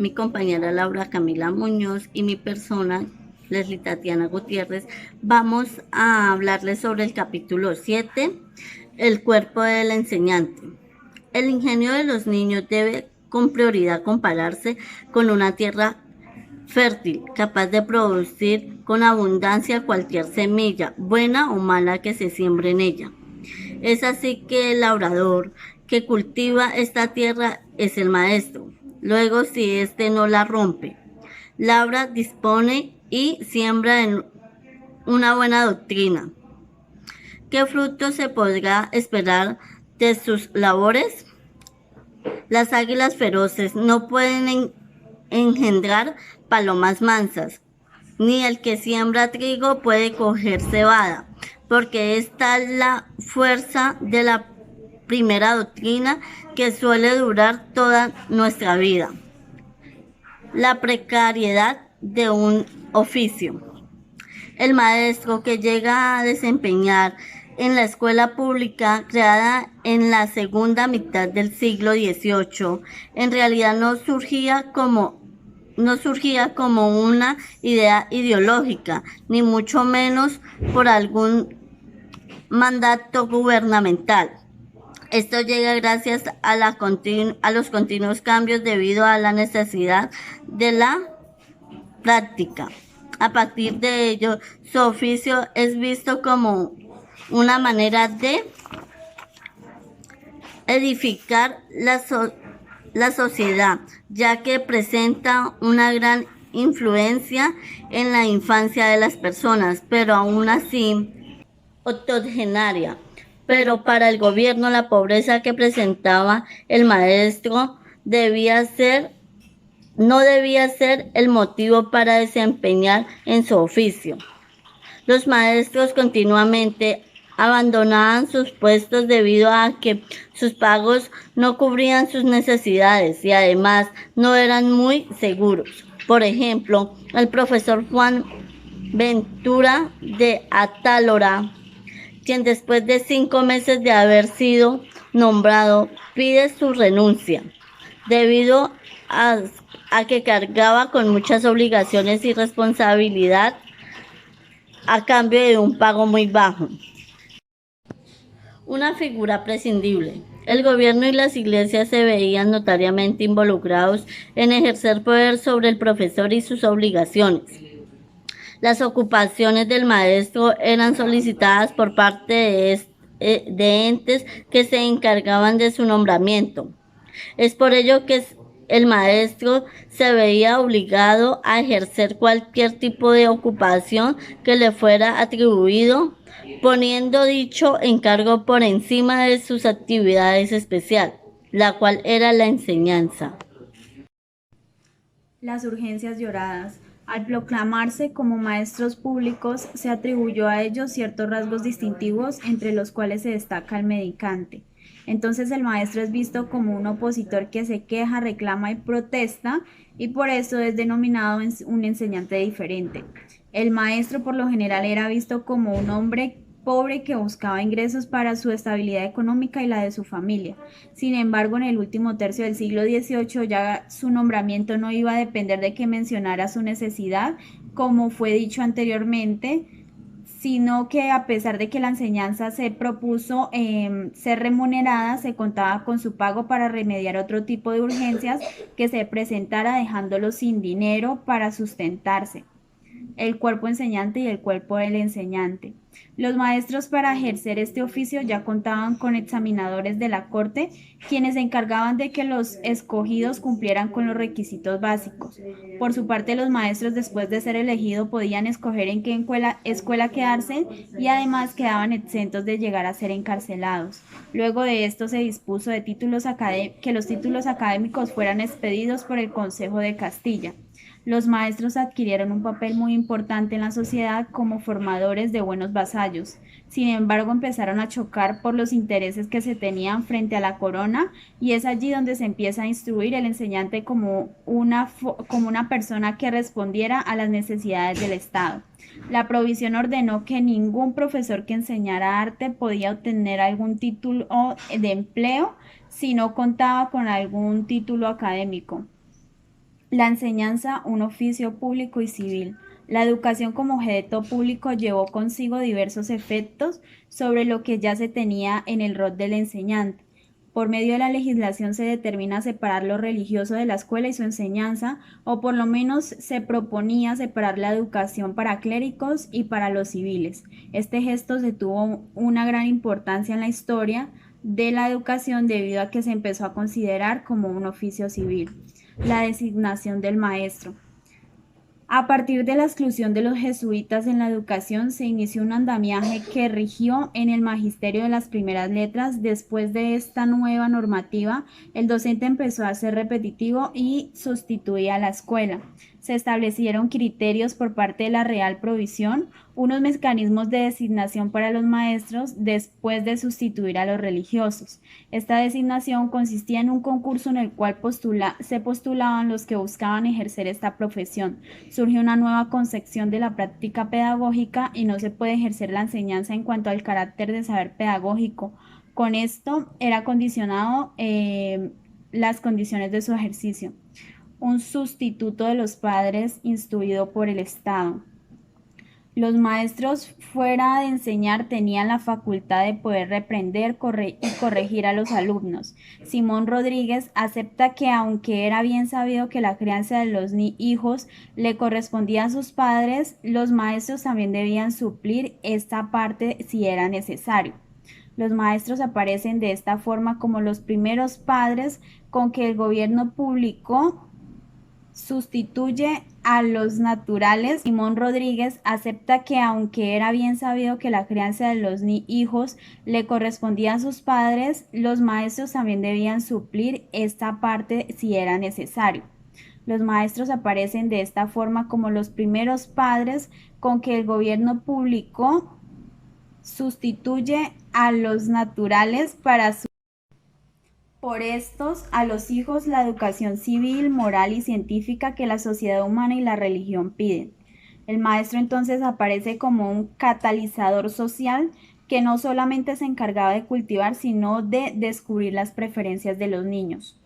mi compañera Laura Camila Muñoz y mi persona, Leslie Tatiana Gutiérrez, vamos a hablarles sobre el capítulo 7, el cuerpo del enseñante. El ingenio de los niños debe con prioridad compararse con una tierra fértil, capaz de producir con abundancia cualquier semilla, buena o mala que se siembre en ella. Es así que el labrador que cultiva esta tierra es el maestro. Luego, si éste no la rompe, labra, dispone y siembra en una buena doctrina. ¿Qué fruto se podrá esperar de sus labores? Las águilas feroces no pueden engendrar palomas mansas, ni el que siembra trigo puede coger cebada, porque esta es la fuerza de la primera doctrina que suele durar toda nuestra vida. La precariedad de un oficio. El maestro que llega a desempeñar en la escuela pública creada en la segunda mitad del siglo XVIII, en realidad no surgía como una idea ideológica, ni mucho menos por algún mandato gubernamental. Esto llega gracias a los continuos cambios debido a la necesidad de la práctica. A partir de ello, su oficio es visto como una manera de edificar la sociedad, ya que presenta una gran influencia en la infancia de las personas, pero aún así octogenaria. Pero para el gobierno la pobreza que presentaba el maestro no debía ser el motivo para desempeñar en su oficio. Los maestros continuamente abandonaban sus puestos debido a que sus pagos no cubrían sus necesidades y además no eran muy seguros. Por ejemplo, el profesor Juan Ventura de Atálora, quien después de 5 meses de haber sido nombrado pide su renuncia debido a que cargaba con muchas obligaciones y responsabilidad a cambio de un pago muy bajo. Una figura prescindible. El gobierno y las iglesias se veían notariamente involucrados en ejercer poder sobre el profesor y sus obligaciones. Las ocupaciones del maestro eran solicitadas por parte de entes que se encargaban de su nombramiento. Es por ello que el maestro se veía obligado a ejercer cualquier tipo de ocupación que le fuera atribuido, poniendo dicho encargo por encima de sus actividades especiales, la cual era la enseñanza. Las urgencias lloradas. Al proclamarse como maestros públicos, se atribuyó a ellos ciertos rasgos distintivos, entre los cuales se destaca el medicante. Entonces el maestro es visto como un opositor que se queja, reclama y protesta, y por eso es denominado un enseñante diferente. El maestro por lo general era visto como un hombre pobre que buscaba ingresos para su estabilidad económica y la de su familia. Sin embargo, en el último tercio del siglo XVIII ya su nombramiento no iba a depender de que mencionara su necesidad, como fue dicho anteriormente, sino que a pesar de que la enseñanza se propuso ser remunerada, se contaba con su pago para remediar otro tipo de urgencias que se presentara, dejándolo sin dinero para sustentarse. El cuerpo enseñante y el cuerpo del enseñante. Los maestros para ejercer este oficio ya contaban con examinadores de la corte, quienes se encargaban de que los escogidos cumplieran con los requisitos básicos. Por su parte, los maestros, después de ser elegidos, podían escoger en qué escuela quedarse y además quedaban exentos de llegar a ser encarcelados. Luego de esto se dispuso de que los títulos académicos fueran expedidos por el Consejo de Castilla. Los maestros adquirieron un papel muy importante en la sociedad como formadores de buenos vasallos. Sin embargo, empezaron a chocar por los intereses que se tenían frente a la corona, y es allí donde se empieza a instruir el enseñante como una persona que respondiera a las necesidades del Estado. La provisión ordenó que ningún profesor que enseñara arte podía obtener algún título de empleo si no contaba con algún título académico. La enseñanza, un oficio público y civil. La educación como objeto público llevó consigo diversos efectos sobre lo que ya se tenía en el rol del enseñante. Por medio de la legislación se determina separar lo religioso de la escuela y su enseñanza, o por lo menos se proponía separar la educación para clérigos y para los civiles. Este gesto se tuvo una gran importancia en la historia de la educación debido a que se empezó a considerar como un oficio civil. La designación del maestro. A partir de la exclusión de los jesuitas en la educación, se inició un andamiaje que rigió en el magisterio de las primeras letras. Después de esta nueva normativa, el docente empezó a ser repetitivo y sustituía a la escuela. Se establecieron criterios por parte de la Real Provisión, unos mecanismos de designación para los maestros después de sustituir a los religiosos. Esta designación consistía en un concurso en el cual se postulaban los que buscaban ejercer esta profesión. Surge una nueva concepción de la práctica pedagógica y no se puede ejercer la enseñanza en cuanto al carácter de saber pedagógico. Con esto era condicionado las condiciones de su ejercicio. Un sustituto de los padres instruido por el Estado. Los maestros, fuera de enseñar, tenían la facultad de poder reprender y corregir a los alumnos. Simón Rodríguez acepta que, aunque era bien sabido que la crianza de los hijos le correspondía a sus padres, los maestros también debían suplir esta parte si era necesario. Los maestros aparecen de esta forma como los primeros padres con que el gobierno público sustituye a los naturales. Simón Rodríguez acepta que, aunque era bien sabido que la crianza de los hijos le correspondía a sus padres, los maestros también debían suplir esta parte si era necesario. Los maestros aparecen de esta forma como los primeros padres con que el gobierno público sustituye a los naturales para su por estos, a los hijos la educación civil, moral y científica que la sociedad humana y la religión piden. El maestro entonces aparece como un catalizador social que no solamente se encargaba de cultivar, sino de descubrir las preferencias de los niños.